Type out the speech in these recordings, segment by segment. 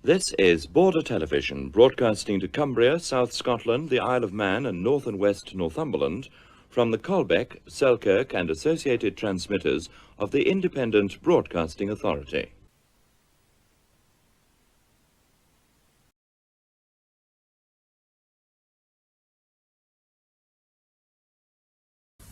This is Border Television, broadcasting to Cumbria, South Scotland, the Isle of Man and North and West Northumberland, from the Colbeck, Selkirk and associated transmitters of the Independent Broadcasting Authority.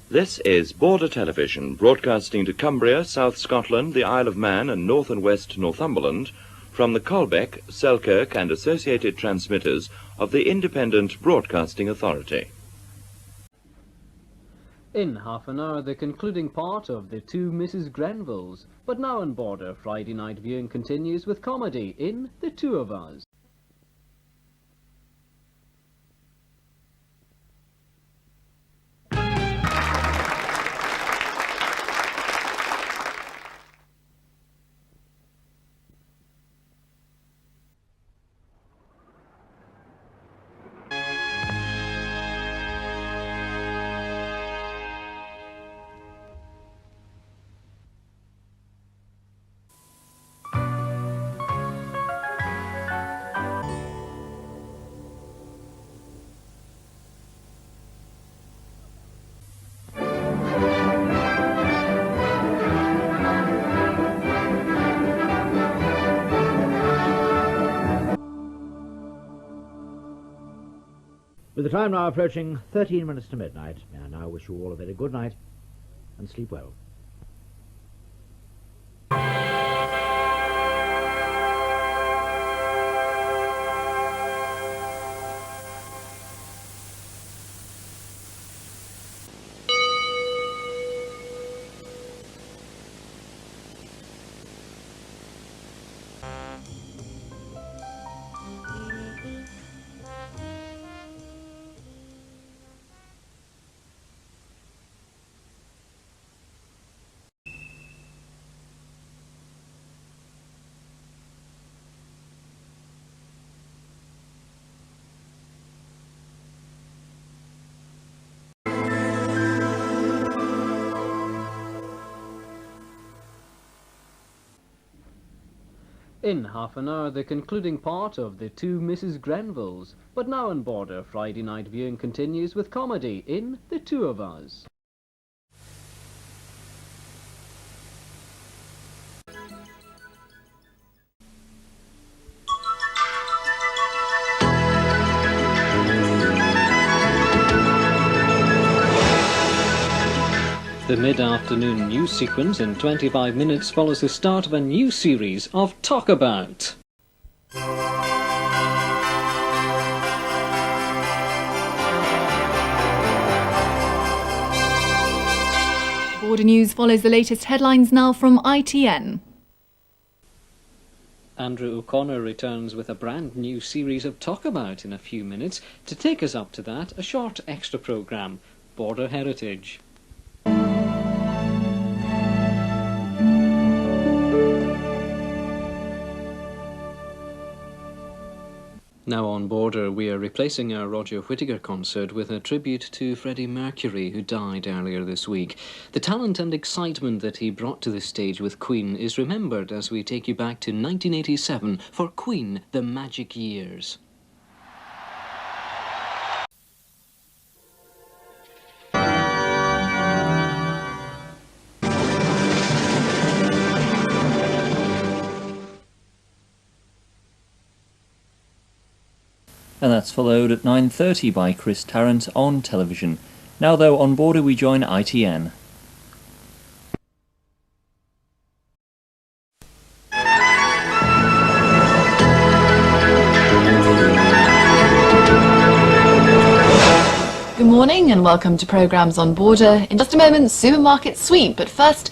This is Border Television, broadcasting to Cumbria, South Scotland, the Isle of Man and North and West Northumberland, from the Colbeck, Selkirk and associated transmitters of the Independent Broadcasting Authority. In half an hour, the concluding part of The Two Mrs. Grenvilles. But now on Border, Friday night viewing continues with comedy in The Two of Us. With the time now approaching 13 minutes to midnight, may I now wish you all a very good night and sleep well. In half an hour, the concluding part of The Two Mrs. Grenvilles. But now on Border, Friday night viewing continues with comedy in The Two of Us. The mid-afternoon news sequence in 25 minutes follows the start of a new series of Talk About. Border News follows the latest headlines now from ITN. Andrew O'Connor returns with a brand new series of Talk About in a few minutes. To take us up to that, a short extra programme, Border Heritage. Now on Border, we are replacing our Roger Whittaker concert with a tribute to Freddie Mercury, who died earlier this week. The talent and excitement that he brought to the stage with Queen is remembered as we take you back to 1987 for Queen, The Magic Years. And that's followed at 9:30 by Chris Tarrant on television. Now though, on Border we join ITN. Good morning and welcome to programmes on Border. In just a moment, Supermarket Sweep, but first...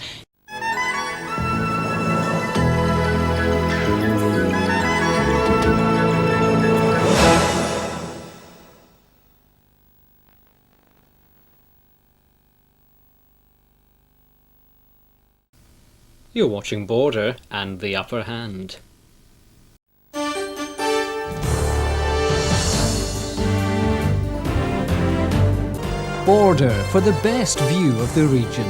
You're watching Border and The Upper Hand. Border for the best view of the region.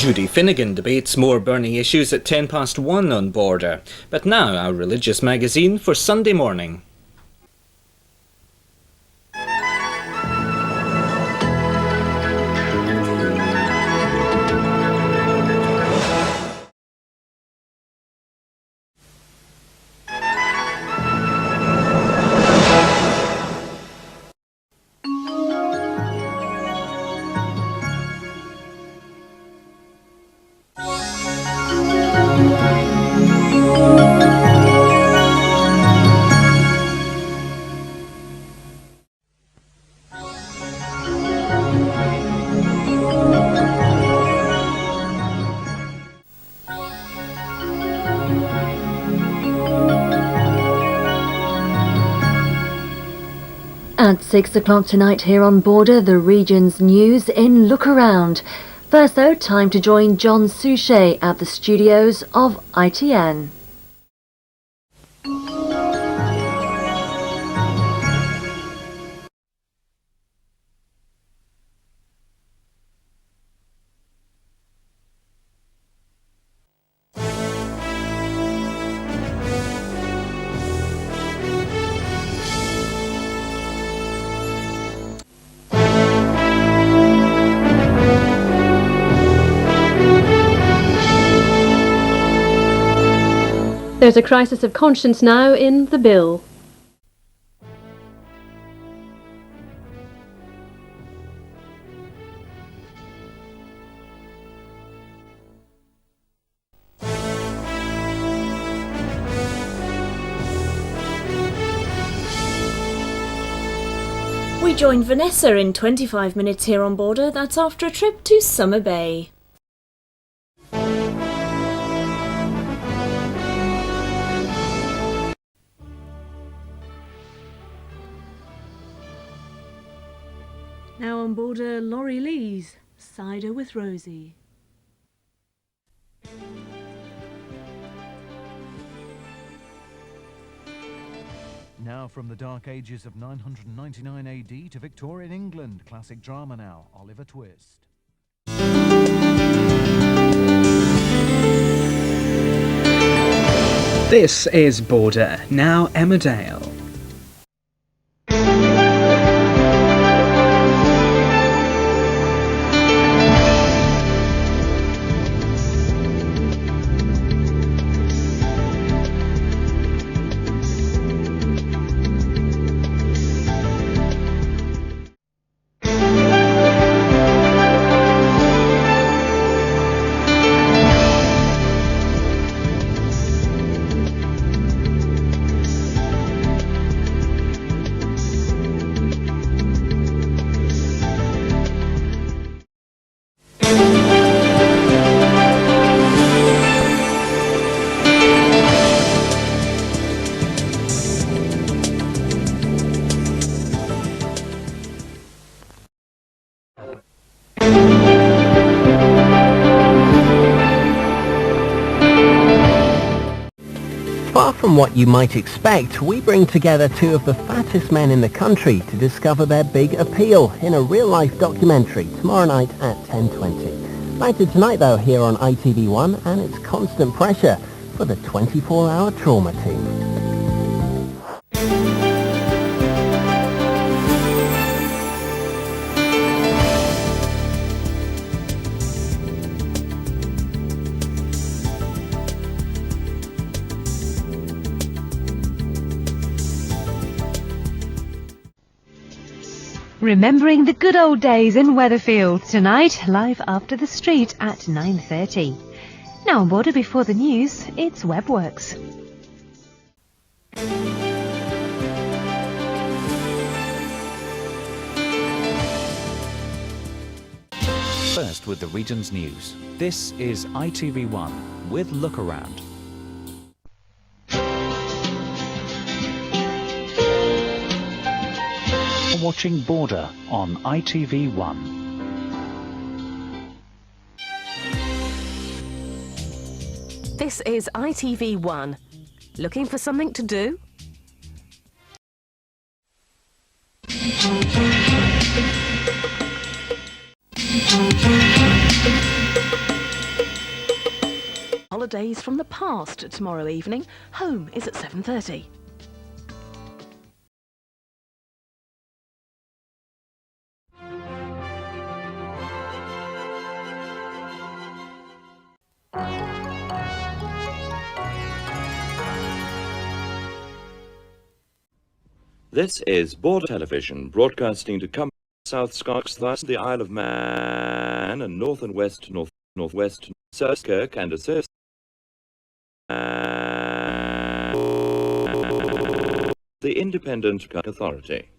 Judy Finnegan debates more burning issues at 1:10 on Border. But now our religious magazine for Sunday morning. At 6 o'clock tonight here on Border, the region's news in Look Around. First though, time to join John Suchet at the studios of ITN. There's a crisis of conscience now in the bill. We joined Vanessa in 25 minutes here on Border. That's after a trip to Summer Bay. Now on Border, Laurie Lee's Cider with Rosie. Now from the dark ages of 999 AD to Victorian England, classic drama now, Oliver Twist. This is Border, now Emmerdale. Far from what you might expect, we bring together two of the fattest men in the country to discover their big appeal in a real-life documentary tomorrow night at 10:20. Back to tonight though here on ITV1 and it's Constant Pressure for the 24-hour trauma team. Remembering the good old days in Weatherfield tonight, live after the street at 9:30. Now on Border before the news, it's Webworks. First with the region's news. This is ITV1 with Look Around. Watching Border on ITV1. This is ITV1. Looking for something to do? days from the past tomorrow evening. Home is at 7:30. This is Border Television, broadcasting to Cumbria, South Scotland, the Isle of Man, and North and West, Northwest, Selkirk, and associated the Independent Authority.